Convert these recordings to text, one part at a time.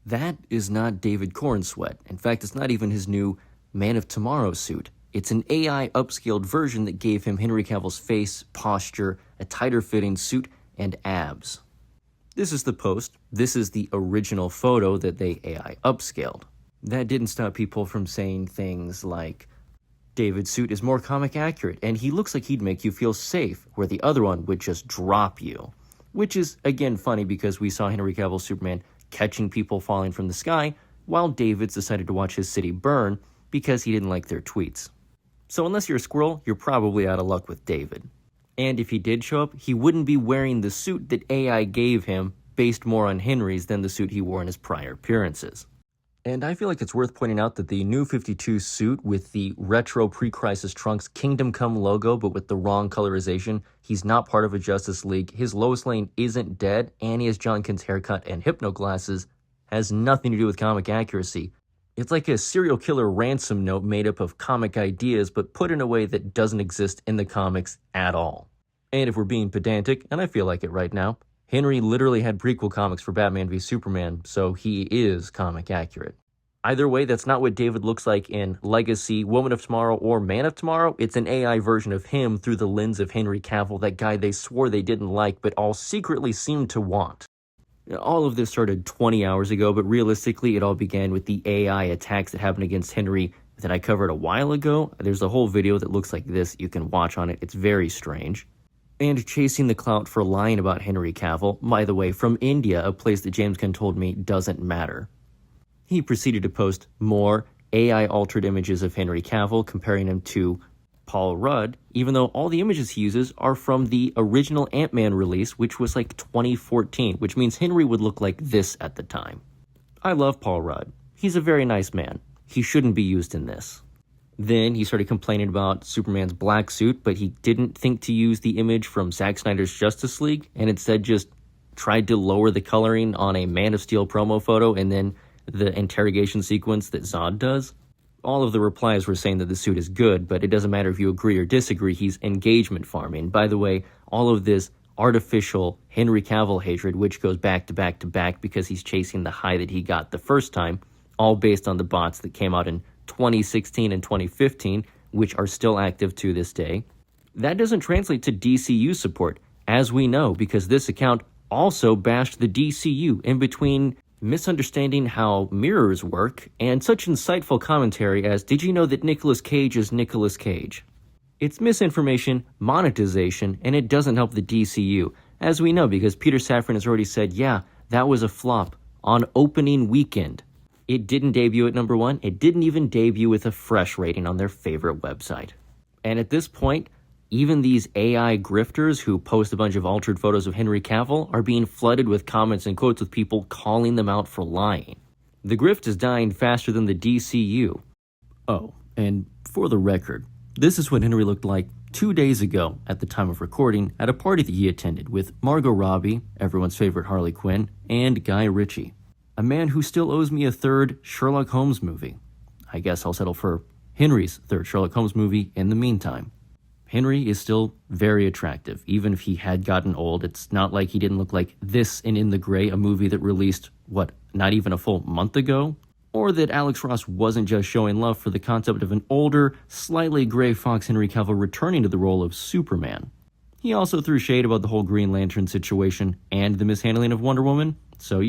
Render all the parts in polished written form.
That is not David Cornsweat. In fact, it's not even his new Man of Tomorrow suit. It's an AI upscaled version that gave him Henry Cavill's face, posture, a tighter fitting suit, and abs. This is the post. This is the original photo that they AI upscaled. That didn't stop people from saying things like, David's suit is more comic accurate, and he looks like he'd make you feel safe, where the other one would just drop you. Which is, again, funny because we saw Henry Cavill's Superman catching people falling from the sky, while David's decided to watch his city burn because he didn't like their tweets. So unless you're a squirrel, you're probably out of luck with David. And if he did show up, he wouldn't be wearing the suit that AI gave him, based more on Henry's than the suit he wore in his prior appearances. And I feel like it's worth pointing out that the New 52 suit with the retro pre-crisis Trunks Kingdom Come logo, but with the wrong colorization, he's not part of a Justice League, his Lois Lane isn't dead, and he has John Kent's haircut and hypno glasses, has nothing to do with comic accuracy. It's like a serial killer ransom note made up of comic ideas, but put in a way that doesn't exist in the comics at all. And if we're being pedantic, and I feel like it right now, Henry literally had prequel comics for Batman v Superman, so he is comic accurate. Either way, that's not what David looks like in Legacy, Woman of Tomorrow, or Man of Tomorrow. It's an AI version of him through the lens of Henry Cavill, that guy they swore they didn't like, but all secretly seemed to want. All of this started 20 hours ago, but realistically, it all began with the AI attacks that happened against Henry that I covered a while ago. There's a whole video that looks like this. You can watch on it. It's very strange. And chasing the clout for lying about Henry Cavill, by the way, from India, a place that James Gunn told me doesn't matter. He proceeded to post more AI-altered images of Henry Cavill, comparing him to Paul Rudd, even though all the images he uses are from the original Ant-Man release, which was like 2014, which means Henry would look like this at the time. I love Paul Rudd. He's a very nice man. He shouldn't be used in this. Then he started complaining about Superman's black suit, but he didn't think to use the image from Zack Snyder's Justice League, and instead just tried to lower the coloring on a Man of Steel promo photo and then the interrogation sequence that Zod does. All of the replies were saying that the suit is good, but it doesn't matter if you agree or disagree, he's engagement farming. By the way, all of this artificial Henry Cavill hatred, which goes back to back to back because he's chasing the high that he got the first time, all based on the bots that came out in 2016 and 2015, which are still active to this day. That doesn't translate to DCU support, as we know, because this account also bashed the DCU in between misunderstanding how mirrors work and such insightful commentary as, did you know that Nicolas Cage is Nicolas Cage? It's misinformation, monetization, and it doesn't help the DCU, as we know because Peter Safran has already said, yeah, that was a flop on opening weekend. It didn't debut at number 1. It didn't even debut with a fresh rating on their favorite website. And at this point, even these AI grifters who post a bunch of altered photos of Henry Cavill are being flooded with comments and quotes with people calling them out for lying. The grift is dying faster than the DCU. Oh, and for the record, this is what Henry looked like 2 days ago at the time of recording at a party that he attended with Margot Robbie, everyone's favorite Harley Quinn, and Guy Ritchie. A man who still owes me a third Sherlock Holmes movie. I guess I'll settle for Henry's third Sherlock Holmes movie in the meantime. Henry is still very attractive, even if he had gotten old. It's not like he didn't look like this in the Gray, a movie that released, not even a full month ago? Or that Alex Ross wasn't just showing love for the concept of an older, slightly gray Fox Henry Cavill returning to the role of Superman. He also threw shade about the whole Green Lantern situation and the mishandling of Wonder Woman, so,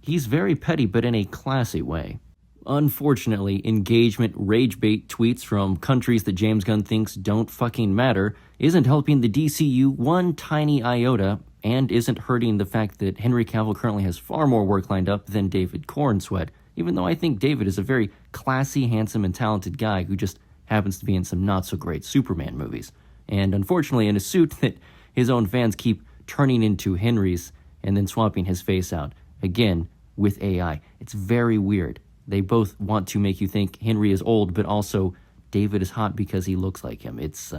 he's very petty but in a classy way. Unfortunately, engagement rage bait tweets from countries that James Gunn thinks don't fucking matter isn't helping the DCU one tiny iota and isn't hurting the fact that Henry Cavill currently has far more work lined up than David Cornsweat, even though I think David is a very classy, handsome, and talented guy who just happens to be in some not-so-great Superman movies. And unfortunately in a suit that his own fans keep turning into Henry's and then swapping his face out, again, with AI. It's very weird. They both want to make you think Henry is old, but also David is hot because he looks like him. It's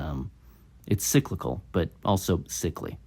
cyclical, but also sickly.